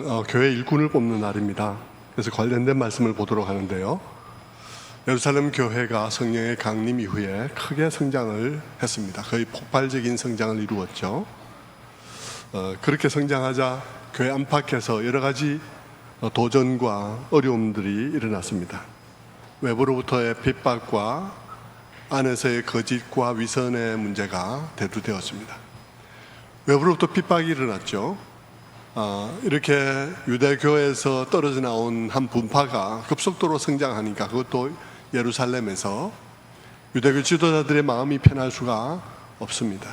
오늘은 교회 일꾼을 뽑는 날입니다. 그래서 관련된 말씀을 보도록 하는데요. 예루살렘 교회가 성령의 강림 이후에 크게 성장을 했습니다. 거의 폭발적인 성장을 이루었죠. 그렇게 성장하자 교회 안팎에서 여러 가지 도전과 어려움들이 일어났습니다. 외부로부터의 핍박과 안에서의 거짓과 위선의 문제가 대두되었습니다. 외부로부터 핍박이 일어났죠. 이렇게 유대교에서 떨어져 나온 한 분파가 급속도로 성장하니까 그것도 예루살렘에서 유대교 지도자들의 마음이 편할 수가 없습니다.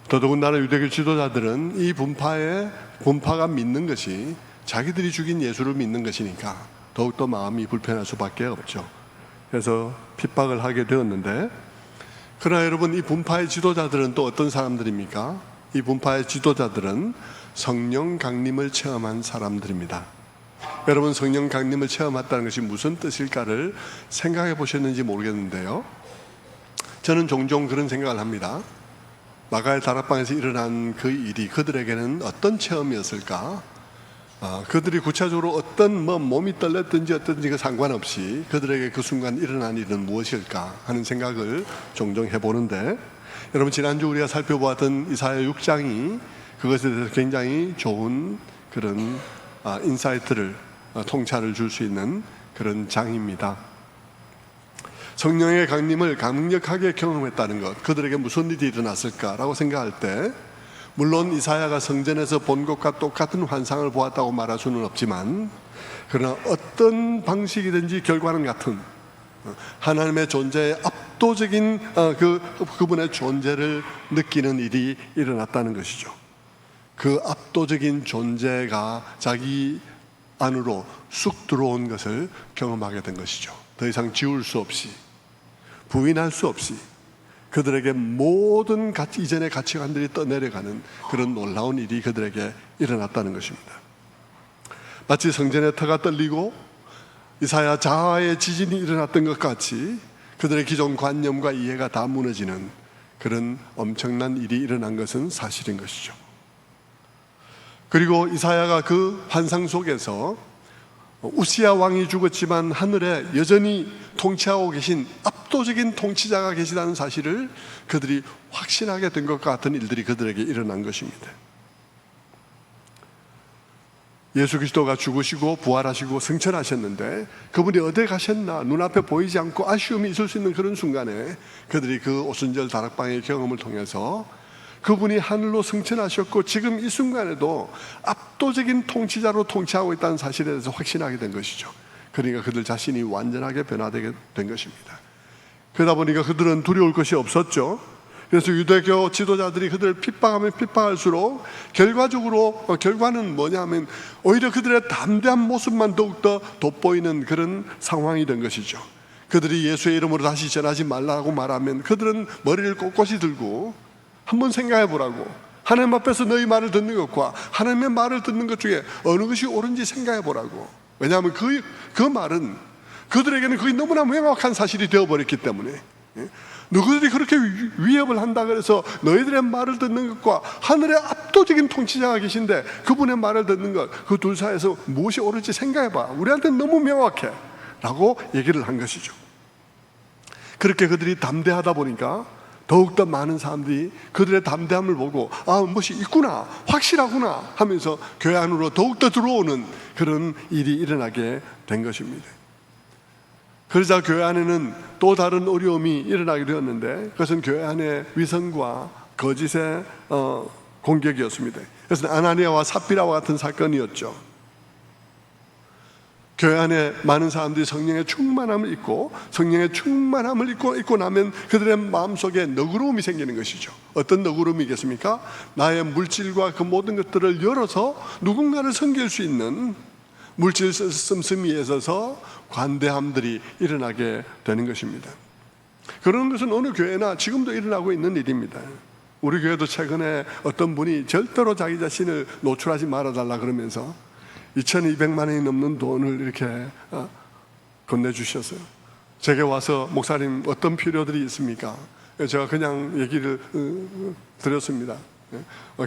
더더군다나 유대교 지도자들은 이 분파가 믿는 것이 자기들이 죽인 예수를 믿는 것이니까 더욱더 마음이 불편할 수밖에 없죠. 그래서 핍박을 하게 되었는데, 그러나 여러분, 이 분파의 지도자들은 또 어떤 사람들입니까? 이 분파의 지도자들은 성령 강림을 체험한 사람들입니다. 여러분, 성령 강림을 체험했다는 것이 무슨 뜻일까를 생각해 보셨는지 모르겠는데요, 저는 종종 그런 생각을 합니다. 마가의 다락방에서 일어난 그 일이 그들에게는 어떤 체험이었을까? 그들이 구체적으로 어떤 몸이 떨렸든지 어떤지 그 상관없이 그들에게 그 순간 일어난 일은 무엇일까 하는 생각을 종종 해보는데, 여러분, 지난주 우리가 살펴보았던 이사야 6장이 그것에 대해서 굉장히 좋은 그런 인사이트를, 통찰을 줄 수 있는 그런 장입니다. 성령의 강림을 강력하게 경험했다는 것, 그들에게 무슨 일이 일어났을까라고 생각할 때, 물론 이사야가 성전에서 본 것과 똑같은 환상을 보았다고 말할 수는 없지만, 그러나 어떤 방식이든지 결과는 같은 하나님의 존재의 압도적인 그분의 존재를 느끼는 일이 일어났다는 것이죠. 그 압도적인 존재가 자기 안으로 쑥 들어온 것을 경험하게 된 것이죠. 더 이상 지울 수 없이, 부인할 수 없이 그들에게 모든 이전의 가치관들이 떠내려가는 그런 놀라운 일이 그들에게 일어났다는 것입니다. 마치 성전의 터가 떨리고 이사야 자하의 지진이 일어났던 것 같이 그들의 기존 관념과 이해가 다 무너지는 그런 엄청난 일이 일어난 것은 사실인 것이죠. 그리고 이사야가 그 환상 속에서 우시야 왕이 죽었지만 하늘에 여전히 통치하고 계신 압도적인 통치자가 계시다는 사실을 그들이 확신하게 된 것 같은 일들이 그들에게 일어난 것입니다. 예수 그리스도가 죽으시고 부활하시고 승천하셨는데 그분이 어디 가셨나 눈앞에 보이지 않고 아쉬움이 있을 수 있는 그런 순간에 그들이 그 오순절 다락방의 경험을 통해서 그분이 하늘로 승천하셨고 지금 이 순간에도 압도적인 통치자로 통치하고 있다는 사실에 대해서 확신하게 된 것이죠. 그러니까 그들 자신이 완전하게 변화되게 된 것입니다. 그러다 보니까 그들은 두려울 것이 없었죠. 그래서 유대교 지도자들이 그들을 핍박하면 핍박할수록 결과는 뭐냐면 오히려 그들의 담대한 모습만 더욱더 돋보이는 그런 상황이 된 것이죠. 그들이 예수의 이름으로 다시 전하지 말라고 말하면 그들은 머리를 꼿꼿이 들고 한번 생각해 보라고, 하나님 앞에서 너희 말을 듣는 것과 하나님의 말을 듣는 것 중에 어느 것이 옳은지 생각해 보라고. 왜냐하면 그 말은 그들에게는 그게 너무나 명확한 사실이 되어버렸기 때문에, 누구들이 그렇게 위협을 한다 그래서 너희들의 말을 듣는 것과 하늘의 압도적인 통치자가 계신데 그분의 말을 듣는 것, 그 둘 사이에서 무엇이 옳을지 생각해봐, 우리한테는 너무 명확해 라고 얘기를 한 것이죠. 그렇게 그들이 담대하다 보니까 더욱더 많은 사람들이 그들의 담대함을 보고 무엇이 있구나, 확실하구나 하면서 교회 안으로 더욱더 들어오는 그런 일이 일어나게 된 것입니다. 그러자 교회 안에는 또 다른 어려움이 일어나게 되었는데, 그것은 교회 안의 위선과 거짓의 공격이었습니다. 그래서 아나니아와 삽비라와 같은 사건이었죠. 교회 안에 많은 사람들이 성령의 충만함을 입고 입고 나면 그들의 마음속에 너그러움이 생기는 것이죠. 어떤 너그러움이겠습니까? 나의 물질과 그 모든 것들을 열어서 누군가를 섬길 수 있는 물질 씀씀이에 있어서 관대함들이 일어나게 되는 것입니다. 그런 것은 어느 교회나 지금도 일어나고 있는 일입니다. 우리 교회도 최근에 어떤 분이 절대로 자기 자신을 노출하지 말아달라 그러면서 2,200만 원이 넘는 돈을 이렇게 건네주셨어요. 제게 와서 목사님 어떤 필요들이 있습니까? 제가 그냥 얘기를 드렸습니다.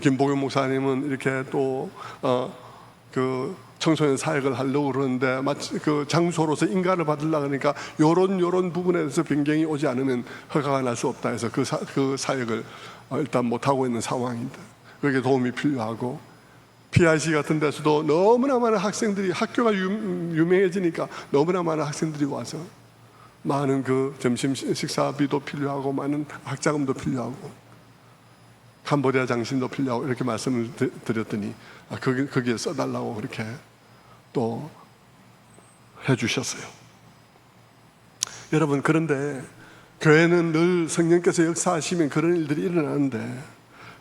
김복용 목사님은 이렇게 또 그 청소년 사역을 하려고 그러는데 마치 그 장소로서 인가를 받으려고 하니까 요런 부분에 대해서 변경이 오지 않으면 허가가 날 수 없다 해서 그 사역을 일단 못하고 있는 상황입니다. 그게 도움이 필요하고, PIC 같은 데서도 너무나 많은 학생들이, 학교가 유명해지니까 너무나 많은 학생들이 와서 많은 그 점심 식사비도 필요하고 많은 학자금도 필요하고 캄보디아 장신도 필요하고 이렇게 말씀을 드렸더니 거기에 써달라고 그렇게 또 해주셨어요. 여러분, 그런데 교회는 늘 성령께서 역사하시면 그런 일들이 일어나는데,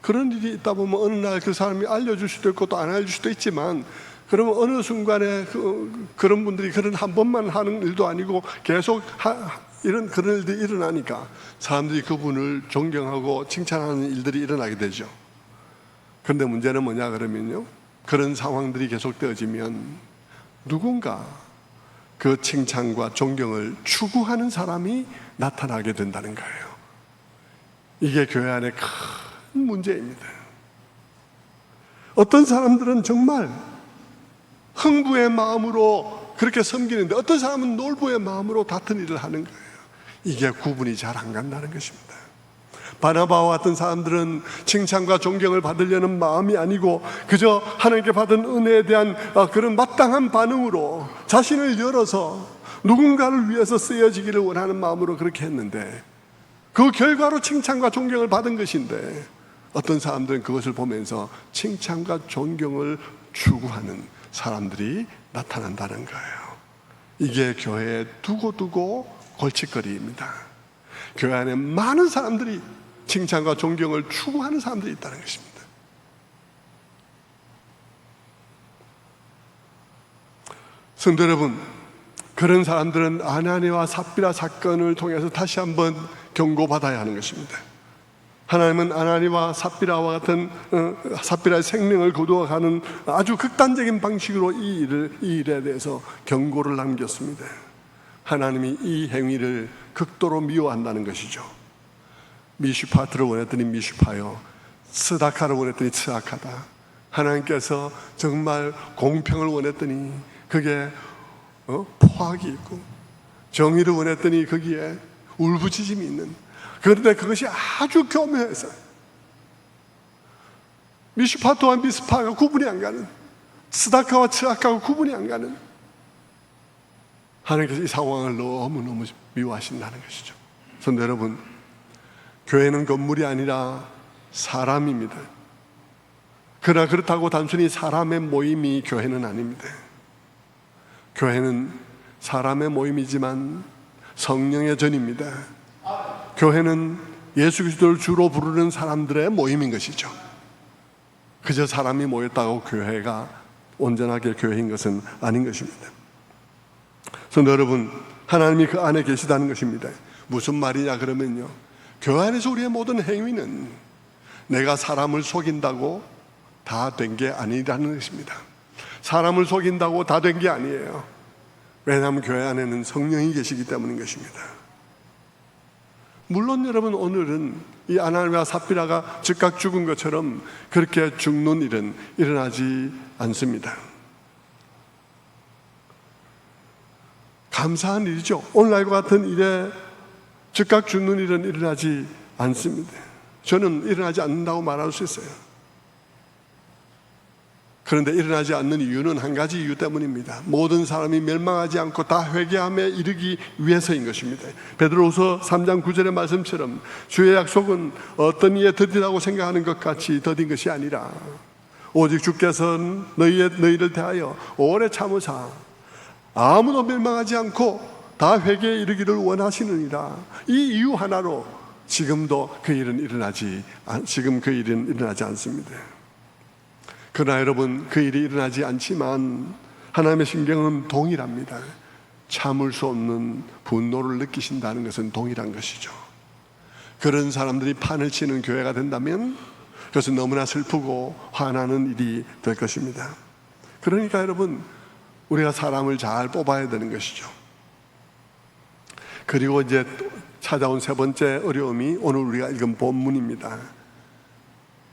그런 일이 있다 보면 어느 날 그 사람이 알려줄 수도 있고 또 안 알려줄 수도 있지만, 그러면 어느 순간에 그런 분들이 그런 한 번만 하는 일도 아니고 계속 그런 일들이 일어나니까 사람들이 그분을 존경하고 칭찬하는 일들이 일어나게 되죠. 그런데 문제는 뭐냐 그러면요, 그런 상황들이 계속되어지면 누군가 그 칭찬과 존경을 추구하는 사람이 나타나게 된다는 거예요. 이게 교회 안에 큰 문제입니다. 어떤 사람들은 정말 흥부의 마음으로 그렇게 섬기는데, 어떤 사람은 놀부의 마음으로 같은 일을 하는 거예요. 이게 구분이 잘 안 간다는 것입니다. 바나바와 같은 사람들은 칭찬과 존경을 받으려는 마음이 아니고 그저 하나님께 받은 은혜에 대한 그런 마땅한 반응으로 자신을 열어서 누군가를 위해서 쓰여지기를 원하는 마음으로 그렇게 했는데, 그 결과로 칭찬과 존경을 받은 것인데, 어떤 사람들은 그것을 보면서 칭찬과 존경을 추구하는 사람들이 나타난다는 거예요. 이게 교회에 두고두고 골칫거리입니다. 교회 안에 많은 사람들이 칭찬과 존경을 추구하는 사람들이 있다는 것입니다. 성도 여러분, 그런 사람들은 아나니와 삽비라 사건을 통해서 다시 한번 경고받아야 하는 것입니다. 하나님은 아나니와 삽비라와 같은 삽비라의 생명을 거두어가는 아주 극단적인 방식으로 이 일에 대해서 경고를 남겼습니다. 하나님이 이 행위를 극도로 미워한다는 것이죠. 미슈파트를 원했더니 미슈파요, 스다카를 원했더니 스아카다. 하나님께서 정말 공평을 원했더니 그게 포악이 있고, 정의를 원했더니 거기에 울부짖음이 있는, 그런데 그것이 아주 교묘해서 미슈파트와 미스파가 구분이 안 가는, 스다카와 스아카가 구분이 안 가는, 하나님께서 이 상황을 너무너무 미워하신다는 것이죠. 성도 여러분, 교회는 건물이 아니라 사람입니다. 그러나 그렇다고 단순히 사람의 모임이 교회는 아닙니다. 교회는 사람의 모임이지만 성령의 전입니다. 교회는 예수 그리스도를 주로 부르는 사람들의 모임인 것이죠. 그저 사람이 모였다고 교회가 온전하게 교회인 것은 아닌 것입니다. 성도 여러분, 하나님이 그 안에 계시다는 것입니다. 무슨 말이냐 그러면요, 교회 안에서 우리의 모든 행위는 내가 사람을 속인다고 다 된 게 아니라는 것입니다. 사람을 속인다고 다 된 게 아니에요. 왜냐하면 교회 안에는 성령이 계시기 때문인 것입니다. 물론 여러분, 오늘은 이 아나니와 삽비라가 즉각 죽은 것처럼 그렇게 죽는 일은 일어나지 않습니다. 감사한 일이죠. 오늘날과 같은 일에 즉각 죽는 일은 일어나지 않습니다. 저는 일어나지 않는다고 말할 수 있어요. 그런데 일어나지 않는 이유는 한 가지 이유 때문입니다. 모든 사람이 멸망하지 않고 다 회개함에 이르기 위해서인 것입니다. 베드로후서 3장 9절의 말씀처럼 주의 약속은 어떤 이에 더디다고 생각하는 것 같이 더딘 것이 아니라 오직 주께서 너희를 대하여 오래 참으사 아무도 멸망하지 않고 다 회개에 이르기를 원하시느니라. 이 이유 하나로 지금도 그 일은 일어나지 않습니다. 그러나 여러분, 그 일이 일어나지 않지만 하나님의 심경은 동일합니다. 참을 수 없는 분노를 느끼신다는 것은 동일한 것이죠. 그런 사람들이 판을 치는 교회가 된다면 그것은 너무나 슬프고 화나는 일이 될 것입니다. 그러니까 여러분, 우리가 사람을 잘 뽑아야 되는 것이죠. 그리고 이제 찾아온 세 번째 어려움이 오늘 우리가 읽은 본문입니다.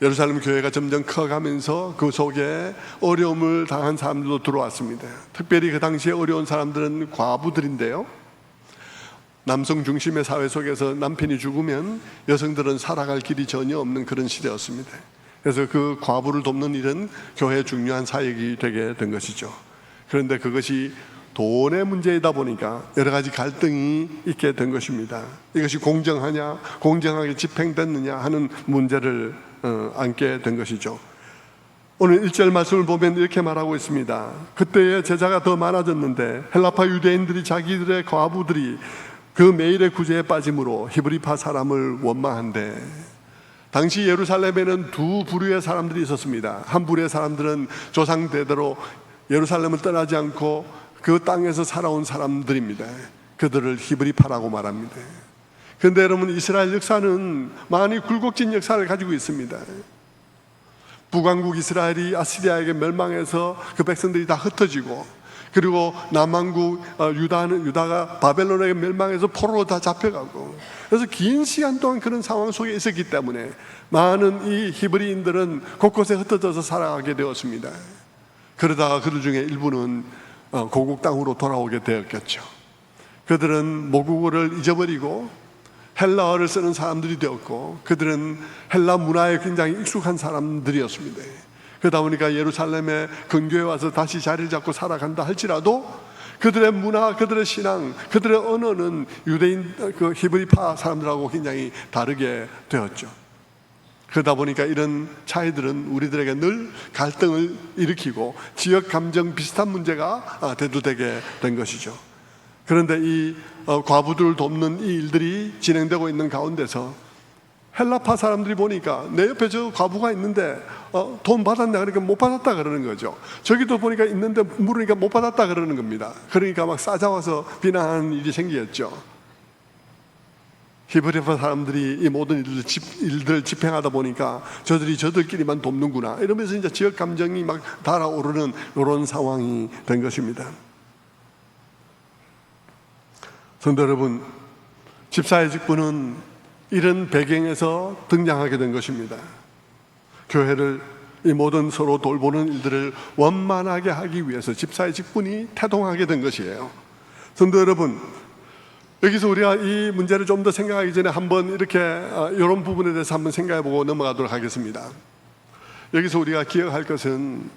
예루살렘 교회가 점점 커가면서 그 속에 어려움을 당한 사람들도 들어왔습니다. 특별히 그 당시에 어려운 사람들은 과부들인데요, 남성 중심의 사회 속에서 남편이 죽으면 여성들은 살아갈 길이 전혀 없는 그런 시대였습니다. 그래서 그 과부를 돕는 일은 교회의 중요한 사역이 되게 된 것이죠. 그런데 그것이 돈의 문제이다 보니까 여러 가지 갈등이 있게 된 것입니다. 이것이 공정하냐, 공정하게 집행됐느냐 하는 문제를 안게 된 것이죠. 오늘 1절 말씀을 보면 이렇게 말하고 있습니다. 그때의 제자가 더 많아졌는데 헬라파 유대인들이 자기들의 과부들이 그 매일의 구제에 빠짐으로 히브리파 사람을 원망한대. 당시 예루살렘에는 두 부류의 사람들이 있었습니다. 한 부류의 사람들은 조상 대대로 예루살렘을 떠나지 않고 그 땅에서 살아온 사람들입니다. 그들을 히브리파라고 말합니다. 그런데 여러분, 이스라엘 역사는 많이 굴곡진 역사를 가지고 있습니다. 북왕국 이스라엘이 아시리아에게 멸망해서 그 백성들이 다 흩어지고, 그리고 남왕국 유다가 바벨론에게 멸망해서 포로로 다 잡혀가고, 그래서 긴 시간 동안 그런 상황 속에 있었기 때문에 많은 이 히브리인들은 곳곳에 흩어져서 살아가게 되었습니다. 그러다가 그들 중에 일부는 고국 땅으로 돌아오게 되었겠죠. 그들은 모국어를 잊어버리고 헬라어를 쓰는 사람들이 되었고, 그들은 헬라 문화에 굉장히 익숙한 사람들이었습니다. 그러다 보니까 예루살렘의 근교에 와서 다시 자리를 잡고 살아간다 할지라도 그들의 문화, 그들의 신앙, 그들의 언어는 유대인, 그 히브리파 사람들하고 굉장히 다르게 되었죠. 그러다 보니까 이런 차이들은 우리들에게 늘 갈등을 일으키고 지역 감정 비슷한 문제가 대두되게 된 것이죠. 그런데 이 과부들을 돕는 이 일들이 진행되고 있는 가운데서 헬라파 사람들이 보니까 내 옆에 저 과부가 있는데 돈 받았냐 그러니까 못 받았다 그러는 거죠. 저기도 보니까 있는데 물으니까 못 받았다 그러는 겁니다. 그러니까 막 싸잡아서 비난하는 일이 생겼죠. 히브리파 사람들이 이 모든 일들을 집행하다 보니까 저들끼리만 돕는구나 이러면서 이제 지역 감정이 막 달아오르는 이런 상황이 된 것입니다. 성도 여러분, 집사의 직분은 이런 배경에서 등장하게 된 것입니다. 교회를 이 모든 서로 돌보는 일들을 원만하게 하기 위해서 집사의 직분이 태동하게 된 것이에요. 성도 여러분, 여기서 우리가 이 문제를 좀 더 생각하기 전에 한번 이렇게 이런 부분에 대해서 한번 생각해보고 넘어가도록 하겠습니다. 여기서 우리가 기억할 것은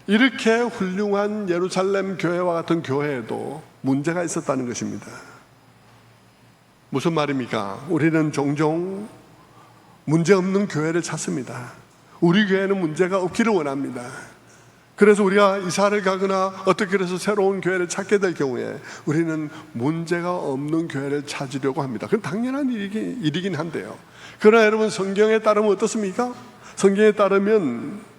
이렇게 훌륭한 예루살렘 교회와 같은 교회에도 문제가 있었다는 것입니다. 무슨 말입니까? 우리는 종종 문제 없는 교회를 찾습니다. 우리 교회는 문제가 없기를 원합니다. 그래서 우리가 이사를 가거나 어떻게 해서 새로운 교회를 찾게 될 경우에 우리는 문제가 없는 교회를 찾으려고 합니다. 그건 당연한 일이긴 한데요. 그러나 여러분, 성경에 따르면 어떻습니까? 성경에 따르면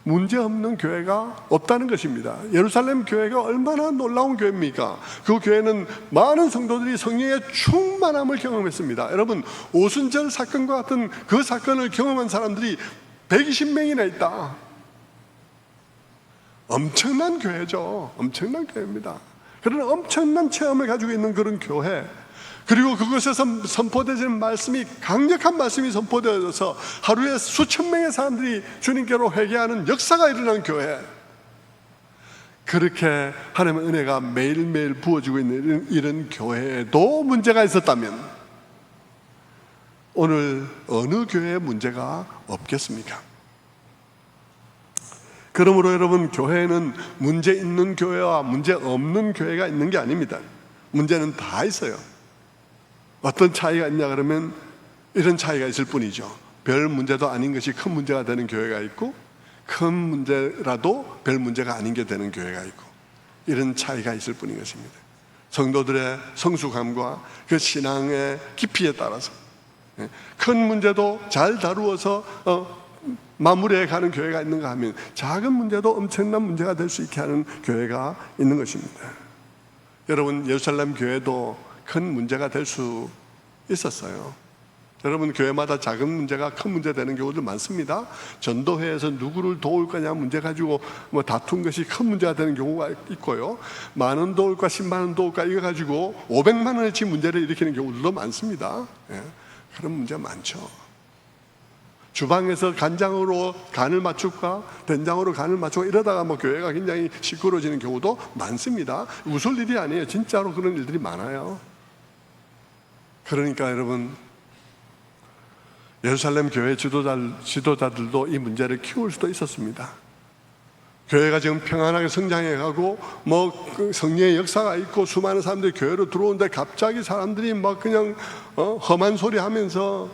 문제 없는 교회가 없다는 것입니다. 예루살렘 교회가 얼마나 놀라운 교회입니까? 그 교회는 많은 성도들이 성령의 충만함을 경험했습니다. 여러분, 오순절 사건과 같은 그 사건을 경험한 사람들이 120명이나 있다. 엄청난 교회죠. 엄청난 교회입니다. 그런 엄청난 체험을 가지고 있는 그런 교회, 그리고 그것에서 선포되는 말씀이, 강력한 말씀이 선포되어서 하루에 수천 명의 사람들이 주님께로 회개하는 역사가 일어난 교회, 그렇게 하나님의 은혜가 매일매일 부어지고 있는 이런 교회에도 문제가 있었다면 오늘 어느 교회에 문제가 없겠습니까? 그러므로 여러분, 교회에는 문제 있는 교회와 문제 없는 교회가 있는 게 아닙니다. 문제는 다 있어요. 어떤 차이가 있냐 그러면 이런 차이가 있을 뿐이죠. 별 문제도 아닌 것이 큰 문제가 되는 교회가 있고, 큰 문제라도 별 문제가 아닌 게 되는 교회가 있고, 이런 차이가 있을 뿐인 것입니다. 성도들의 성숙함과 그 신앙의 깊이에 따라서 큰 문제도 잘 다루어서 마무리해 가는 교회가 있는가 하면, 작은 문제도 엄청난 문제가 될 수 있게 하는 교회가 있는 것입니다. 여러분, 예루살렘 교회도 큰 문제가 될 수 있었어요. 여러분, 교회마다 작은 문제가 큰 문제 되는 경우도 많습니다. 전도회에서 누구를 도울 거냐 문제 가지고 다툰 것이 큰 문제가 되는 경우가 있고요, 10,000원 도울까 100,000원 도울까 이거 가지고 500만 원어치 문제를 일으키는 경우들도 많습니다. 그런 문제가 많죠. 주방에서 간장으로 간을 맞출까 된장으로 간을 맞추고 이러다가 뭐 교회가 굉장히 시끄러워지는 경우도 많습니다. 웃을 일이 아니에요. 진짜로 그런 일들이 많아요. 그러니까 여러분, 예루살렘 교회 지도자들도 이 문제를 키울 수도 있었습니다. 교회가 지금 평안하게 성장해가고 그 성령의 역사가 있고 수많은 사람들이 교회로 들어오는데 갑자기 사람들이 막 그냥 험한 소리 하면서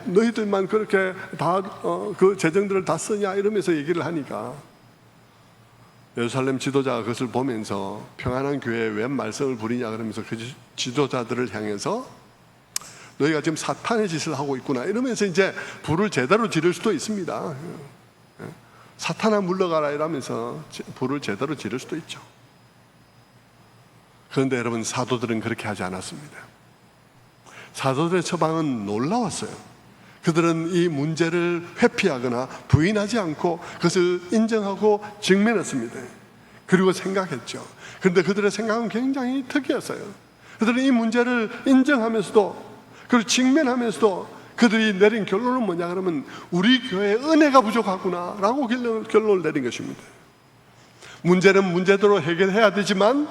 너희들만 그렇게 다 그 재정들을 다 쓰냐 이러면서 얘기를 하니까 예루살렘 지도자가 그것을 보면서 평안한 교회에 왜 말썽을 부리냐 그러면서 그 지도자들을 향해서 너희가 지금 사탄의 짓을 하고 있구나 이러면서 이제 불을 제대로 지를 수도 있습니다. 사탄아 물러가라 이러면서 불을 제대로 지를 수도 있죠. 그런데 여러분, 사도들은 그렇게 하지 않았습니다. 사도들의 처방은 놀라웠어요. 그들은 이 문제를 회피하거나 부인하지 않고 그것을 인정하고 직면했습니다. 그리고 생각했죠. 그런데 그들의 생각은 굉장히 특이했어요. 그들은 이 문제를 인정하면서도 그리고 직면하면서도 그들이 내린 결론은 뭐냐 그러면 우리 교회에 은혜가 부족하구나 라고 결론을 내린 것입니다. 문제는 문제대로 해결해야 되지만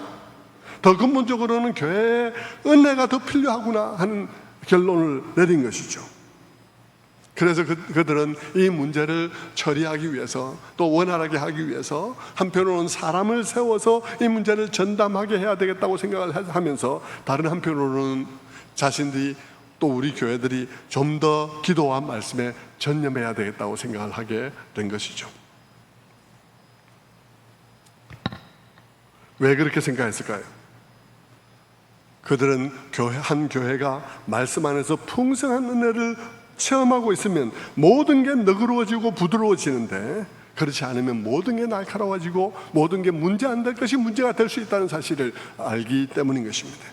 더 근본적으로는 교회에 은혜가 더 필요하구나 하는 결론을 내린 것이죠. 그래서 그들은 이 문제를 처리하기 위해서 또 원활하게 하기 위해서 한편으로는 사람을 세워서 이 문제를 전담하게 해야 되겠다고 생각을 하면서 다른 한편으로는 자신들이 또 우리 교회들이 좀 더 기도와 말씀에 전념해야 되겠다고 생각을 하게 된 것이죠. 왜 그렇게 생각했을까요? 그들은 한 교회가 말씀 안에서 풍성한 은혜를 체험하고 있으면 모든 게 너그러워지고 부드러워지는데 그렇지 않으면 모든 게 날카로워지고 모든 게 문제 안 될 것이 문제가 될 수 있다는 사실을 알기 때문인 것입니다.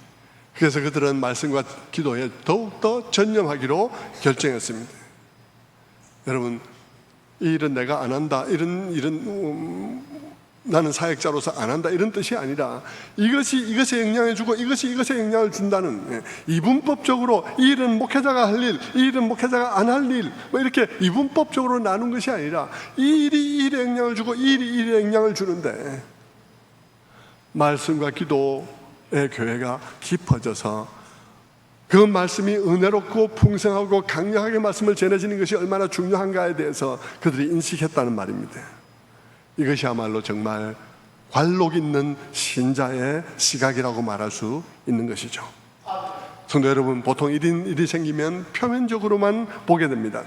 그래서 그들은 말씀과 기도에 더욱더 전념하기로 결정했습니다. 여러분, 이 일은 내가 안 한다, 나는 사역자로서 안 한다 이런 뜻이 아니라 이것에 영향을 주고 이것에 영향을 준다는, 이분법적으로 이 일은 목회자가 할 일, 이 일은 목회자가 안 할 일, 뭐 이렇게 이분법적으로 나눈 것이 아니라 이 일이 이 일에 영향을 주고 이 일이 이 일에 영향을 주는데 말씀과 기도의 교회가 깊어져서 그 말씀이 은혜롭고 풍성하고 강력하게 말씀을 전해지는 것이 얼마나 중요한가에 대해서 그들이 인식했다는 말입니다. 이것이야말로 정말 관록 있는 신자의 시각이라고 말할 수 있는 것이죠. 성도 여러분, 보통 일이 생기면 표면적으로만 보게 됩니다.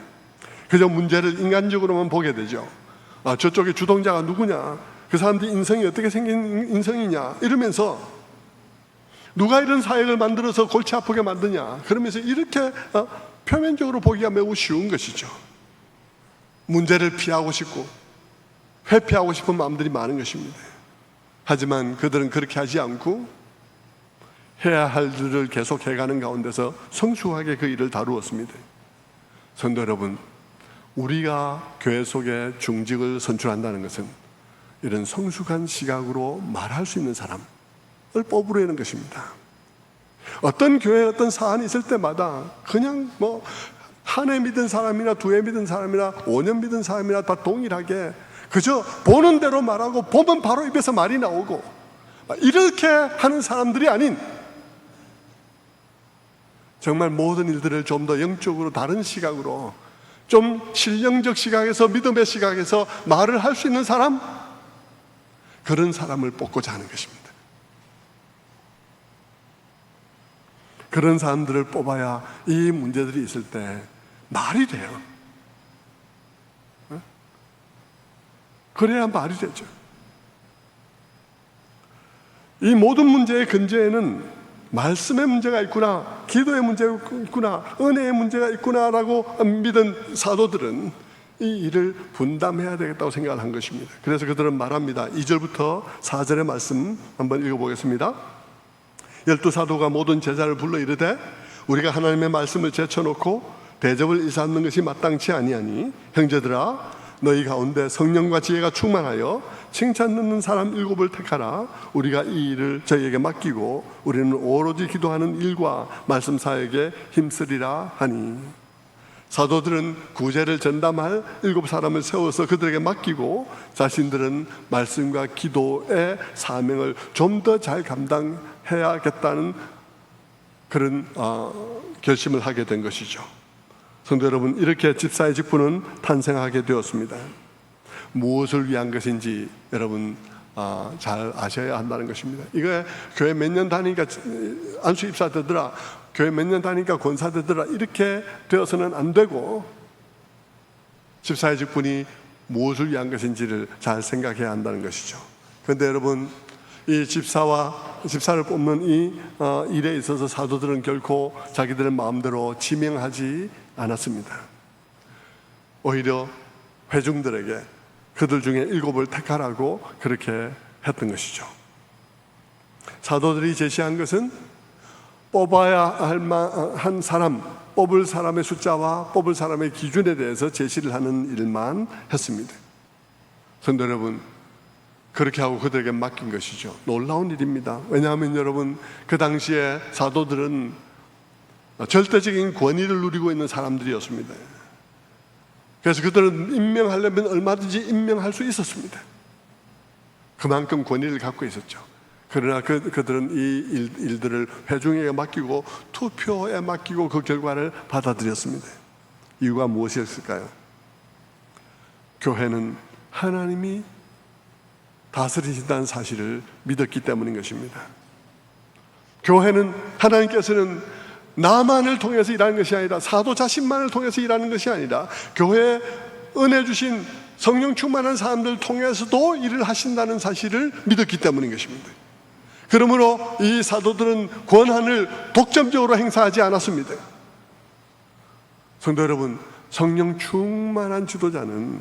그저 문제를 인간적으로만 보게 되죠. 저쪽에 주동자가 누구냐, 그 사람들 인성이 어떻게 생긴 인성이냐 이러면서 누가 이런 사역을 만들어서 골치 아프게 만드냐 그러면서 이렇게 표면적으로 보기가 매우 쉬운 것이죠. 문제를 피하고 싶고 회피하고 싶은 마음들이 많은 것입니다. 하지만 그들은 그렇게 하지 않고 해야 할 일을 계속 해가는 가운데서 성숙하게 그 일을 다루었습니다. 성도 여러분, 우리가 교회 속에 중직을 선출한다는 것은 이런 성숙한 시각으로 말할 수 있는 사람을 뽑으려는 것입니다. 어떤 교회에 어떤 사안이 있을 때마다 그냥 한 해 믿은 사람이나 두 해 믿은 사람이나 5년 믿은 사람이나 다 동일하게 그저 보는 대로 말하고 보면 바로 입에서 말이 나오고 이렇게 하는 사람들이 아닌 정말 모든 일들을 좀 더 영적으로 다른 시각으로 좀 신령적 시각에서 믿음의 시각에서 말을 할 수 있는 사람, 그런 사람을 뽑고자 하는 것입니다. 그런 사람들을 뽑아야 이 문제들이 있을 때 말이 돼요. 그래야 말이 되죠. 이 모든 문제의 근저에는 말씀의 문제가 있구나, 기도의 문제가 있구나, 은혜의 문제가 있구나라고 믿은 사도들은 이 일을 분담해야 되겠다고 생각을 한 것입니다. 그래서 그들은 말합니다. 2절부터 4절의 말씀 한번 읽어보겠습니다. 12사도가 모든 제자를 불러 이르되 우리가 하나님의 말씀을 제쳐놓고 대접을 일삼는 것이 마땅치 아니하니 형제들아 너희 가운데 성령과 지혜가 충만하여 칭찬 듣는 사람 7을 택하라. 우리가 이 일을 저희에게 맡기고 우리는 오로지 기도하는 일과 말씀 사역에 힘쓰리라 하니. 사도들은 구제를 전담할 7사람을 세워서 그들에게 맡기고 자신들은 말씀과 기도의 사명을 좀 더 잘 감당해야겠다는 그런 결심을 하게 된 것이죠. 성도 여러분, 이렇게 집사의 직분은 탄생하게 되었습니다. 무엇을 위한 것인지 여러분 잘 아셔야 한다는 것입니다. 이거 교회 몇 년 다니니까 안수 입사 되더라, 교회 몇 년 다니니까 권사 되더라, 이렇게 되어서는 안 되고 집사의 직분이 무엇을 위한 것인지를 잘 생각해야 한다는 것이죠. 그런데 여러분, 이 집사를 뽑는 이 일에 있어서 사도들은 결코 자기들의 마음대로 지명하지 않았습니다. 오히려 회중들에게 그들 중에 7을 택하라고 그렇게 했던 것이죠. 사도들이 제시한 것은 뽑아야 할 한 사람, 뽑을 사람의 숫자와 뽑을 사람의 기준에 대해서 제시를 하는 일만 했습니다. 성도 여러분, 그렇게 하고 그들에게 맡긴 것이죠. 놀라운 일입니다. 왜냐하면 여러분, 그 당시에 사도들은 절대적인 권위를 누리고 있는 사람들이었습니다. 그래서 그들은 임명하려면 얼마든지 임명할 수 있었습니다. 그만큼 권위를 갖고 있었죠. 그러나 그들은 이 일들을 회중에게 맡기고 투표에 맡기고 그 결과를 받아들였습니다. 이유가 무엇이었을까요? 교회는 하나님이 다스리신다는 사실을 믿었기 때문인 것입니다. 교회는 하나님께서는 나만을 통해서 일하는 것이 아니라, 사도 자신만을 통해서 일하는 것이 아니라 교회에 은혜 주신 성령 충만한 사람들을 통해서도 일을 하신다는 사실을 믿었기 때문인 것입니다. 그러므로 이 사도들은 권한을 독점적으로 행사하지 않았습니다. 성도 여러분, 성령 충만한 지도자는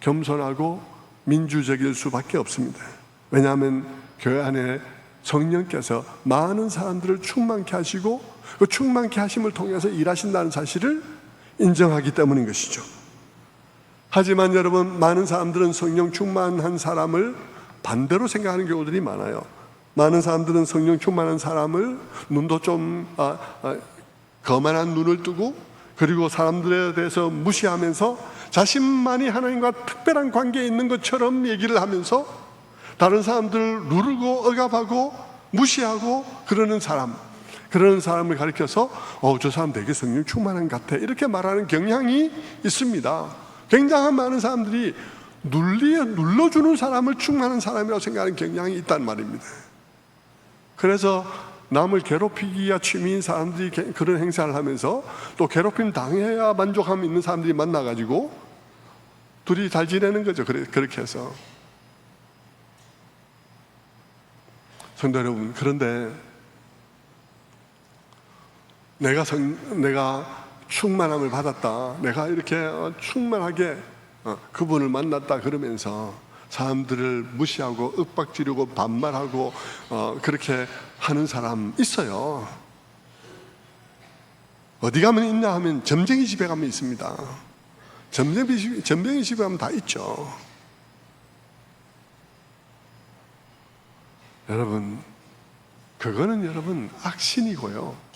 겸손하고 민주적일 수밖에 없습니다. 왜냐하면 교회 안에 성령께서 많은 사람들을 충만케 하시고 그 충만케 하심을 통해서 일하신다는 사실을 인정하기 때문인 것이죠. 하지만 여러분, 많은 사람들은 성령 충만한 사람을 반대로 생각하는 경우들이 많아요. 많은 사람들은 성령 충만한 사람을 눈도 좀 거만한 눈을 뜨고, 그리고 사람들에 대해서 무시하면서 자신만이 하나님과 특별한 관계에 있는 것처럼 얘기를 하면서 다른 사람들을 누르고 억압하고 무시하고 그러는 사람을 가리켜서 저 사람 되게 성령 충만한 것 같아, 이렇게 말하는 경향이 있습니다. 굉장한 많은 사람들이 눌러주는 사람을 충만한 사람이라고 생각하는 경향이 있단 말입니다. 그래서 남을 괴롭히기가 취미인 사람들이 그런 행사를 하면서 또 괴롭힘 당해야 만족함 있는 사람들이 만나가지고 둘이 잘 지내는 거죠. 그렇게 해서. 성도 여러분, 그런데 내가 충만함을 받았다, 내가 이렇게 충만하게 그분을 만났다 그러면서 사람들을 무시하고 윽박지르고 반말하고 그렇게 하는 사람 있어요. 어디 가면 있냐 하면 점쟁이 집에 가면 있습니다. 점쟁이 집에 가면 다 있죠. 여러분, 그거는 여러분 악신이고요.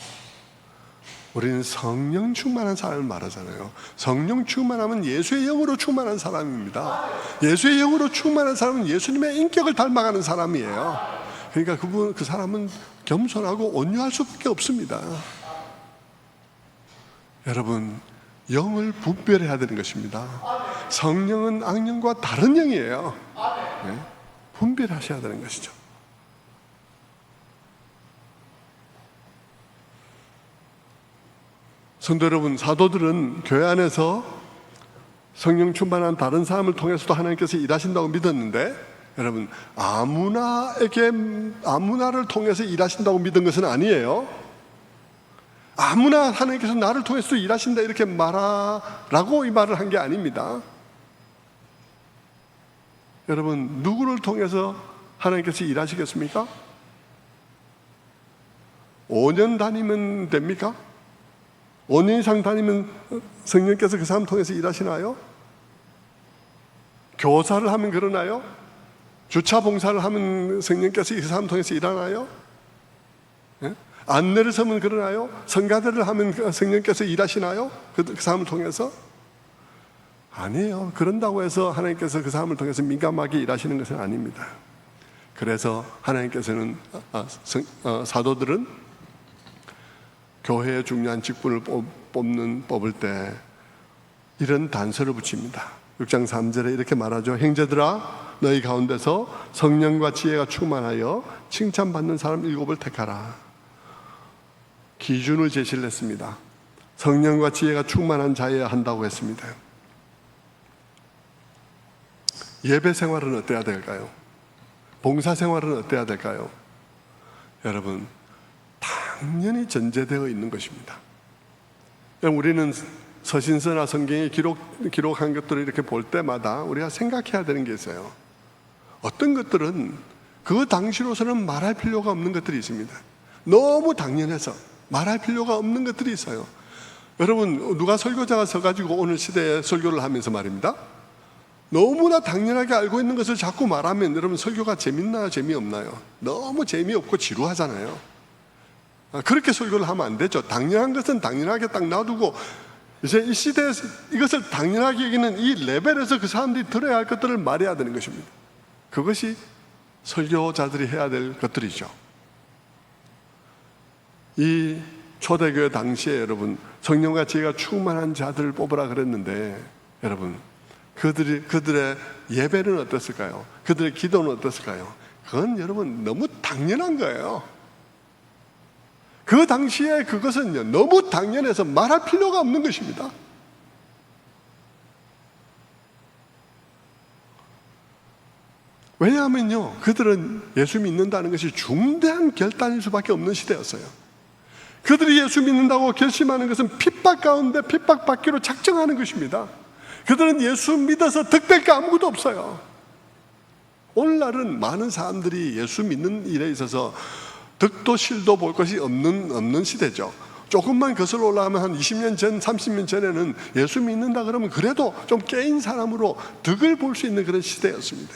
우리는 성령 충만한 사람을 말하잖아요. 성령 충만하면 예수의 영으로 충만한 사람입니다. 예수의 영으로 충만한 사람은 예수님의 인격을 닮아가는 사람이에요. 그러니까 그 사람은 겸손하고 온유할 수밖에 없습니다. 여러분, 영을 분별해야 되는 것입니다. 성령은 악령과 다른 영이에요. 네? 분별하셔야 되는 것이죠. 성도 여러분, 사도들은 교회 안에서 성령 충만한 다른 사람을 통해서도 하나님께서 일하신다고 믿었는데, 여러분, 아무나를 통해서 일하신다고 믿은 것은 아니에요. 아무나 하나님께서 나를 통해서도 일하신다 이렇게 말하라고 이 말을 한 게 아닙니다. 여러분, 누구를 통해서 하나님께서 일하시겠습니까? 5년 다니면 됩니까? 5년 이상 다니면 성령께서 그 사람 통해서 일하시나요? 교사를 하면 그러나요? 주차 봉사를 하면 성령께서 그 사람 통해서 일하나요? 예? 안내를 서면 그러나요? 성가대를 하면 성령께서 일하시나요? 그 사람을 통해서? 아니에요. 그런다고 해서 하나님께서 그 사람을 통해서 민감하게 일하시는 것은 아닙니다. 그래서 하나님께서는 사도들은 교회의 중요한 직분을 뽑을 때 이런 단서를 붙입니다. 6장 3절에 이렇게 말하죠. 형제들아, 너희 가운데서 성령과 지혜가 충만하여 칭찬받는 사람 7을 택하라. 기준을 제시를 했습니다. 성령과 지혜가 충만한 자여야 한다고 했습니다. 예배 생활은 어때야 될까요? 봉사 생활은 어때야 될까요? 여러분, 당연히 전제되어 있는 것입니다. 우리는 서신서나 성경에 기록한 것들을 이렇게 볼 때마다 우리가 생각해야 되는 게 있어요. 어떤 것들은 그 당시로서는 말할 필요가 없는 것들이 있습니다. 너무 당연해서 말할 필요가 없는 것들이 있어요. 여러분, 누가 설교자가 서가지고 오늘 시대에 설교를 하면서 말입니다, 너무나 당연하게 알고 있는 것을 자꾸 말하면 여러분 설교가 재밌나요? 재미없나요? 너무 재미없고 지루하잖아요. 그렇게 설교를 하면 안 되죠. 당연한 것은 당연하게 딱 놔두고 이제 이 시대에서 이것을 당연하게 여기는 이 레벨에서 그 사람들이 들어야 할 것들을 말해야 되는 것입니다. 그것이 설교자들이 해야 될 것들이죠. 이 초대교회 당시에 여러분 성령과 지혜가 충만한 자들을 뽑으라 그랬는데, 여러분 그들의 예배는 어땠을까요? 그들의 기도는 어땠을까요? 그건 여러분 너무 당연한 거예요. 그 당시에 그것은요 너무 당연해서 말할 필요가 없는 것입니다. 왜냐하면요 그들은 예수 믿는다는 것이 중대한 결단일 수밖에 없는 시대였어요. 그들이 예수 믿는다고 결심하는 것은 핍박 가운데 핍박받기로 작정하는 것입니다. 그들은 예수 믿어서 득될 게 아무것도 없어요. 오늘날은 많은 사람들이 예수 믿는 일에 있어서 득도 실도 볼 것이 없는 시대죠. 조금만 거슬러 올라가면 한 20년 전, 30년 전에는 예수 믿는다 그러면 그래도 좀 깨인 사람으로 득을 볼 수 있는 그런 시대였습니다.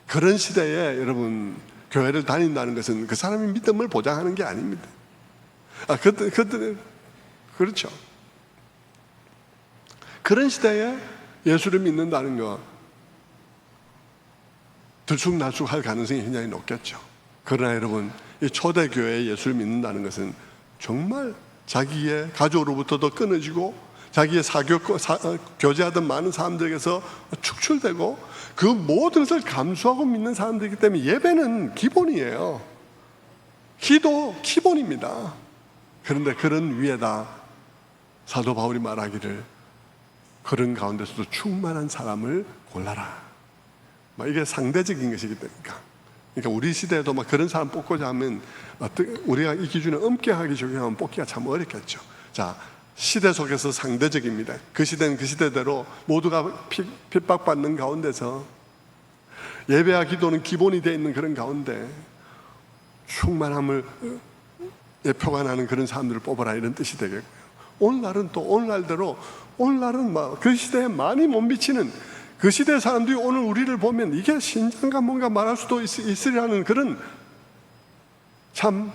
그런 시대에 여러분 교회를 다닌다는 것은 그 사람의 믿음을 보장하는 게 아닙니다. 그렇죠. 그런 시대에 예수를 믿는다는 거 들쑥날쑥할 가능성이 굉장히 높겠죠. 그러나 여러분 이 초대교회에 예수를 믿는다는 것은 정말 자기의 가족으로부터도 끊어지고 자기의 교제하던 많은 사람들에게서 축출되고 그 모든 것을 감수하고 믿는 사람들이기 때문에 예배는 기본이에요. 기도 기본입니다. 그런데 그런 위에다 사도 바울이 말하기를 그런 가운데서도 충만한 사람을 골라라. 이게 상대적인 것이기 때문에. 그러니까 우리 시대에도 막 그런 사람 뽑고자 하면 우리가 이 기준에 엄격하게 적용하면 뽑기가 참 어렵겠죠. 자, 시대 속에서 상대적입니다. 그 시대는 그 시대대로 모두가 핍박받는 가운데서 예배와 기도는 기본이 되어 있는 그런 가운데 충만함을 표현하는 그런 사람들을 뽑아라 이런 뜻이 되겠고요. 오늘날은 또 오늘날대로 오늘날은 그 시대에 많이 못 미치는 그 시대 사람들이 오늘 우리를 보면 이게 신장과 뭔가 말할 수도 있으리라는 그런 참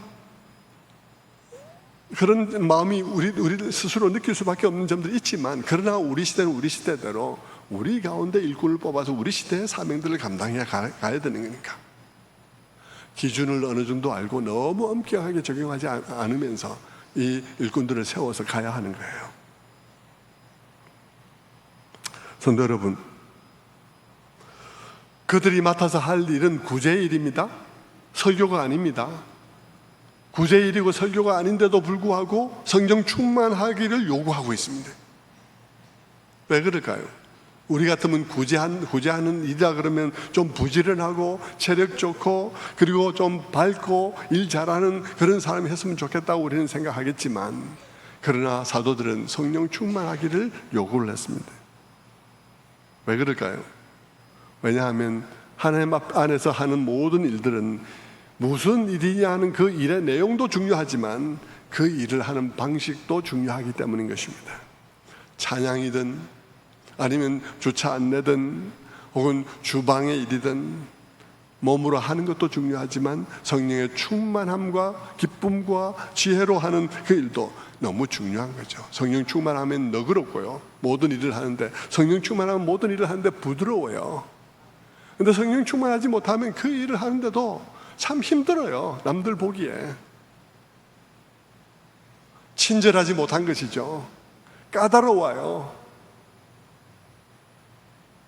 그런 마음이 우리 스스로 느낄 수밖에 없는 점들이 있지만, 그러나 우리 시대는 우리 시대대로 우리 가운데 일꾼을 뽑아서 우리 시대의 사명들을 감당해 가야 되는 거니까 기준을 어느 정도 알고 너무 엄격하게 적용하지 않으면서 이 일꾼들을 세워서 가야 하는 거예요. 성도 여러분, 그들이 맡아서 할 일은 구제의 일입니다. 설교가 아닙니다. 구제의 일이고 설교가 아닌데도 불구하고 성령 충만하기를 요구하고 있습니다. 왜 그럴까요? 우리 같으면 구제하는 일이라 그러면 좀 부지런하고 체력 좋고 그리고 좀 밝고 일 잘하는 그런 사람이 했으면 좋겠다고 우리는 생각하겠지만, 그러나 사도들은 성령 충만하기를 요구를 했습니다. 왜 그럴까요? 왜냐하면 하나님 안에서 하는 모든 일들은 무슨 일이냐 하는 그 일의 내용도 중요하지만 그 일을 하는 방식도 중요하기 때문인 것입니다. 찬양이든 아니면 주차 안내든 혹은 주방의 일이든 몸으로 하는 것도 중요하지만 성령의 충만함과 기쁨과 지혜로 하는 그 일도 너무 중요한 거죠. 성령 충만하면 너그럽고요, 모든 일을 하는데, 성령 충만하면 모든 일을 하는데 부드러워요. 근데 성령 충만하지 못하면 그 일을 하는데도 참 힘들어요. 남들 보기에 친절하지 못한 것이죠. 까다로워요.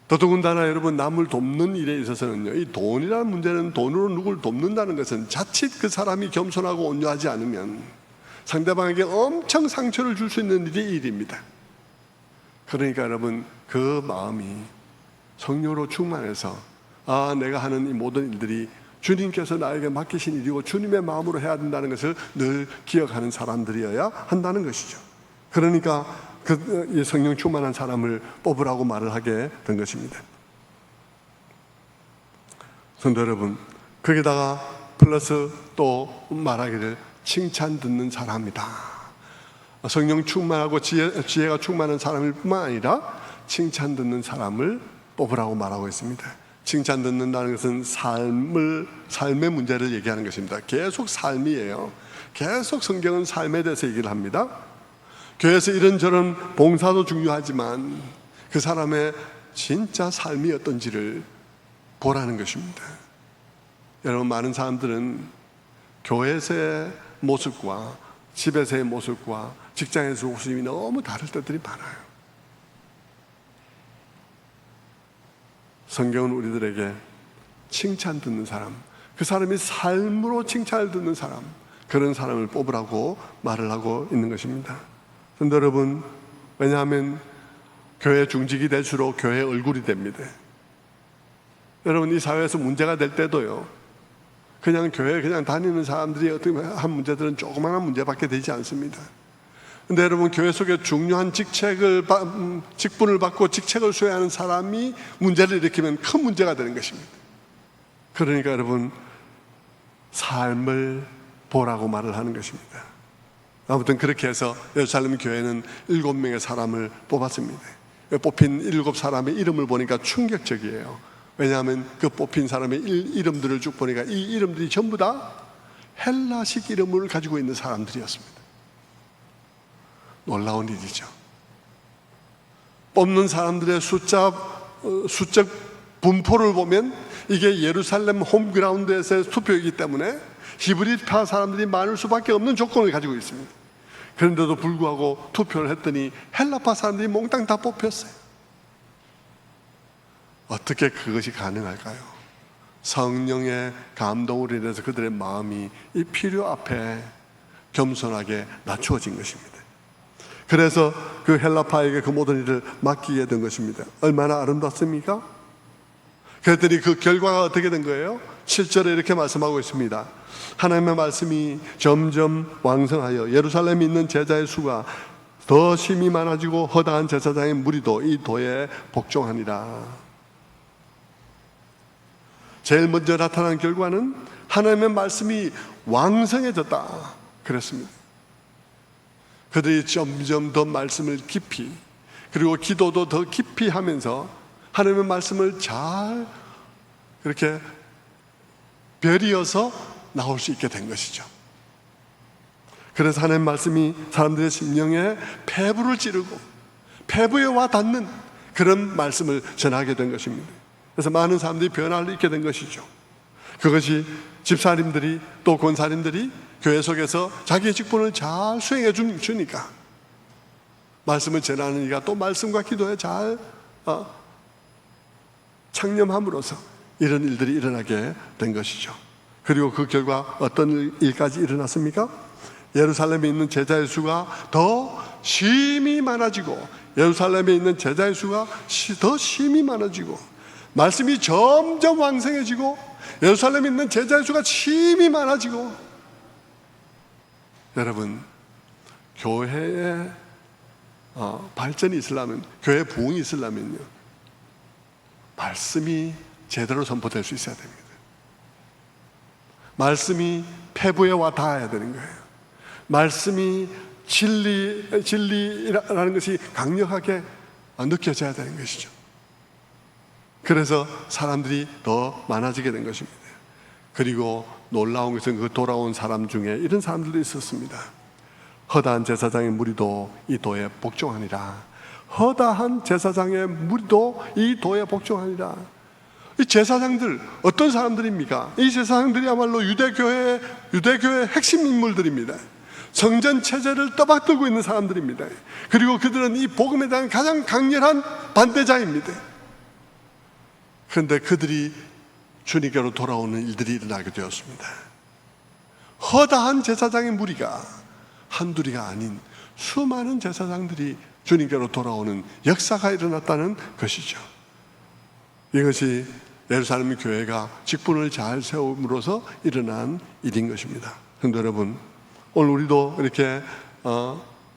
더더군다나 여러분, 남을 돕는 일에 있어서는요, 이 돈이라는 문제는, 돈으로 누굴 돕는다는 것은 자칫 그 사람이 겸손하고 온유하지 않으면 상대방에게 엄청 상처를 줄 수 있는 일이 일입니다. 그러니까 여러분, 그 마음이 성령으로 충만해서 내가 하는 이 모든 일들이 주님께서 나에게 맡기신 일이고 주님의 마음으로 해야 된다는 것을 늘 기억하는 사람들이어야 한다는 것이죠. 그러니까 그 성령 충만한 사람을 뽑으라고 말을 하게 된 것입니다. 성도 여러분, 거기다가 플러스 또 말하기를 칭찬 듣는 사람이다. 성령 충만하고 지혜가 충만한 사람일 뿐만 아니라 칭찬 듣는 사람을 뽑으라고 말하고 있습니다. 칭찬 듣는다는 것은 삶의 문제를 얘기하는 것입니다. 계속 삶이에요. 계속 성경은 삶에 대해서 얘기를 합니다. 교회에서 이런저런 봉사도 중요하지만 그 사람의 진짜 삶이 어떤지를 보라는 것입니다. 여러분, 많은 사람들은 교회에서의 모습과 집에서의 모습과 직장에서의 모습이 너무 다를 때들이 많아요. 성경은 우리들에게 칭찬 듣는 사람, 그 사람이 삶으로 칭찬을 듣는 사람, 그런 사람을 뽑으라고 말을 하고 있는 것입니다. 근데 여러분, 왜냐하면 교회 중직이 될수록 교회의 얼굴이 됩니다. 여러분, 이 사회에서 문제가 될 때도요, 그냥 교회 그냥 다니는 사람들이 어떻게 한 문제들은 조그마한 문제밖에 되지 않습니다. 근데 여러분, 교회 속에 중요한 직분을 받고 직책을 수행하는 사람이 문제를 일으키면 큰 문제가 되는 것입니다. 그러니까 여러분, 삶을 보라고 말을 하는 것입니다. 아무튼 그렇게 해서 예루살렘 교회는 7명의 사람을 뽑았습니다. 뽑힌 7사람의 이름을 보니까 충격적이에요. 왜냐하면 그 뽑힌 사람의 이름들을 쭉 보니까 이 이름들이 전부 다 헬라식 이름을 가지고 있는 사람들이었습니다. 놀라운 일이죠. 뽑는 사람들의 수적 분포를 보면 이게 예루살렘 홈그라운드에서의 투표이기 때문에 히브리파 사람들이 많을 수밖에 없는 조건을 가지고 있습니다. 그런데도 불구하고 투표를 했더니 헬라파 사람들이 몽땅 다 뽑혔어요. 어떻게 그것이 가능할까요? 성령의 감동으로 인해서 그들의 마음이 이 필요 앞에 겸손하게 낮추어진 것입니다. 그래서 그 헬라파에게 그 모든 일을 맡기게 된 것입니다. 얼마나 아름답습니까? 그랬더니 그 결과가 어떻게 된 거예요? 7절에 이렇게 말씀하고 있습니다. 하나님의 말씀이 점점 왕성하여 예루살렘에 있는 제자의 수가 더 심히 많아지고 허다한 제사장의 무리도 이 도에 복종하니라. 제일 먼저 나타난 결과는 하나님의 말씀이 왕성해졌다 그랬습니다. 그들이 점점 더 말씀을 깊이, 그리고 기도도 더 깊이 하면서 하나님의 말씀을 잘 그렇게 별이어서 나올 수 있게 된 것이죠. 그래서 하나님의 말씀이 사람들의 심령에 폐부를 찌르고 폐부에 와 닿는 그런 말씀을 전하게 된 것입니다. 그래서 많은 사람들이 변화를 있게 된 것이죠. 그것이 집사님들이 또 권사님들이 교회 속에서 자기의 직분을 잘 수행해 주니까 말씀을 전하는 이가 또 말씀과 기도에 잘 창념함으로써 이런 일들이 일어나게 된 것이죠. 그리고 그 결과 어떤 일까지 일어났습니까? 예루살렘에 있는 제자의 수가 더 심히 많아지고, 예루살렘에 있는 제자의 수가 더 심히 많아지고, 말씀이 점점 왕성해지고, 예루살렘에 있는 제자의 수가 심히 많아지고. 여러분, 교회의 발전이 있으려면, 교회의 부흥이 있으려면요, 말씀이 제대로 선포될 수 있어야 됩니다. 말씀이 폐부에 와 닿아야 되는 거예요. 말씀이 진리라는 것이 강력하게 느껴져야 되는 것이죠. 그래서 사람들이 더 많아지게 된 것입니다. 그리고 놀라운 것은 그 돌아온 사람 중에 이런 사람들도 있었습니다. 허다한 제사장의 무리도 이 도에 복종하니라. 허다한 제사장의 무리도 이 도에 복종하니라. 이 제사장들 어떤 사람들입니까? 이 제사장들이야말로 유대교회의 핵심 인물들입니다. 성전 체제를 떠받들고 있는 사람들입니다. 그리고 그들은 이 복음에 대한 가장 강렬한 반대자입니다. 그런데 그들이 주님께로 돌아오는 일들이 일어나게 되었습니다. 허다한 제사장의 무리가 한둘이가 아닌 수많은 제사장들이 주님께로 돌아오는 역사가 일어났다는 것이죠. 이것이 예루살렘 교회가 직분을 잘 세움으로써 일어난 일인 것입니다. 성도 여러분, 오늘 우리도 이렇게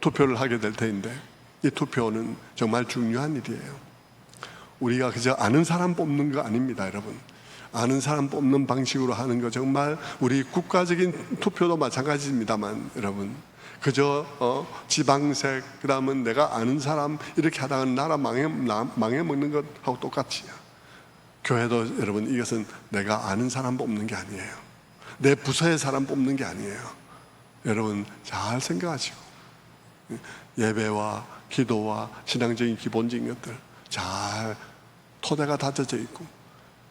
투표를 하게 될 터인데 이 투표는 정말 중요한 일이에요. 우리가 그저 아는 사람 뽑는 거 아닙니다, 여러분. 아는 사람 뽑는 방식으로 하는 거 정말 우리 국가적인 투표도 마찬가지입니다만, 여러분, 그저 지방색, 그 다음은 내가 아는 사람 이렇게 하다가 나라 망해먹는 것하고 똑같이요. 교회도 여러분, 이것은 내가 아는 사람 뽑는 게 아니에요. 내 부서의 사람 뽑는 게 아니에요. 여러분 잘 생각하시고 예배와 기도와 신앙적인 기본적인 것들 잘 토대가 다져져 있고,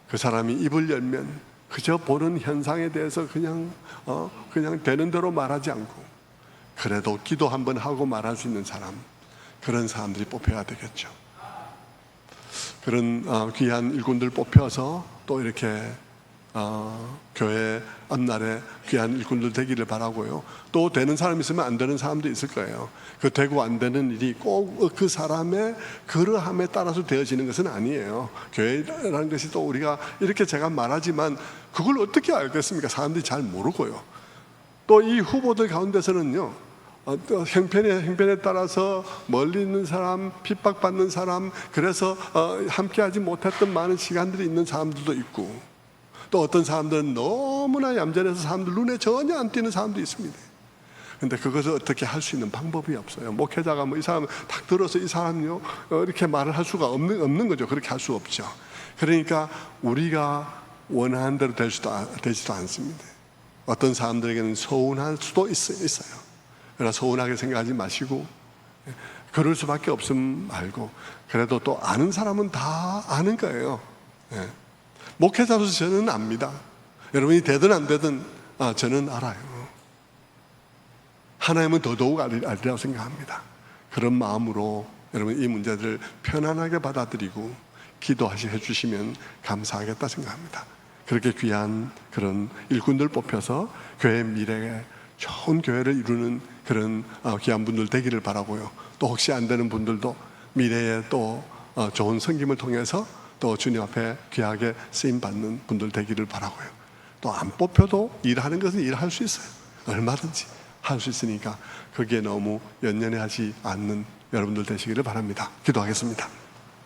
그 사람이 입을 열면 그저 보는 현상에 대해서 그냥 되는 대로 말하지 않고 그래도 기도 한번 하고 말할 수 있는 사람, 그런 사람들이 뽑혀야 되겠죠. 그런 귀한 일꾼들 뽑혀서 또 이렇게 교회 앞날에 귀한 일꾼들 되기를 바라고요. 또 되는 사람 있으면 안 되는 사람도 있을 거예요. 그 되고 안 되는 일이 꼭 그 사람의 그러함에 따라서 되어지는 것은 아니에요. 교회라는 것이 또 우리가 이렇게 제가 말하지만 그걸 어떻게 알겠습니까? 사람들이 잘 모르고요. 또 이 후보들 가운데서는요, 형편에 따라서 멀리 있는 사람, 핍박받는 사람, 그래서 함께하지 못했던 많은 시간들이 있는 사람들도 있고, 또 어떤 사람들은 너무나 얌전해서 사람들 눈에 전혀 안 띄는 사람도 있습니다. 근데 그것을 어떻게 할 수 있는 방법이 없어요. 목회자가 이 사람 딱 들어서 이 사람요 이렇게 말을 할 수가 없는 거죠. 그렇게 할 수 없죠. 그러니까 우리가 원하는 대로 되지도 않습니다. 어떤 사람들에게는 서운할 수도 있어요. 그러나 서운하게 생각하지 마시고 그럴 수밖에 없음 말고, 그래도 또 아는 사람은 다 아는 거예요. 목회자로서 저는 압니다. 여러분이 되든 안 되든 저는 알아요. 하나님은 더더욱 알리라고 생각합니다. 그런 마음으로 여러분 이 문제들을 편안하게 받아들이고 기도해 주시면 감사하겠다 생각합니다. 그렇게 귀한 그런 일꾼들 뽑혀서 교회의 미래에 좋은 교회를 이루는 그런 귀한 분들 되기를 바라고요. 또 혹시 안 되는 분들도 미래에 또 좋은 섬김을 통해서 또 주님 앞에 귀하게 쓰임받는 분들 되기를 바라고요. 또 안 뽑혀도 일하는 것은 일할 수 있어요. 얼마든지 할 수 있으니까 거기에 너무 연연해 하지 않는 여러분들 되시기를 바랍니다. 기도하겠습니다.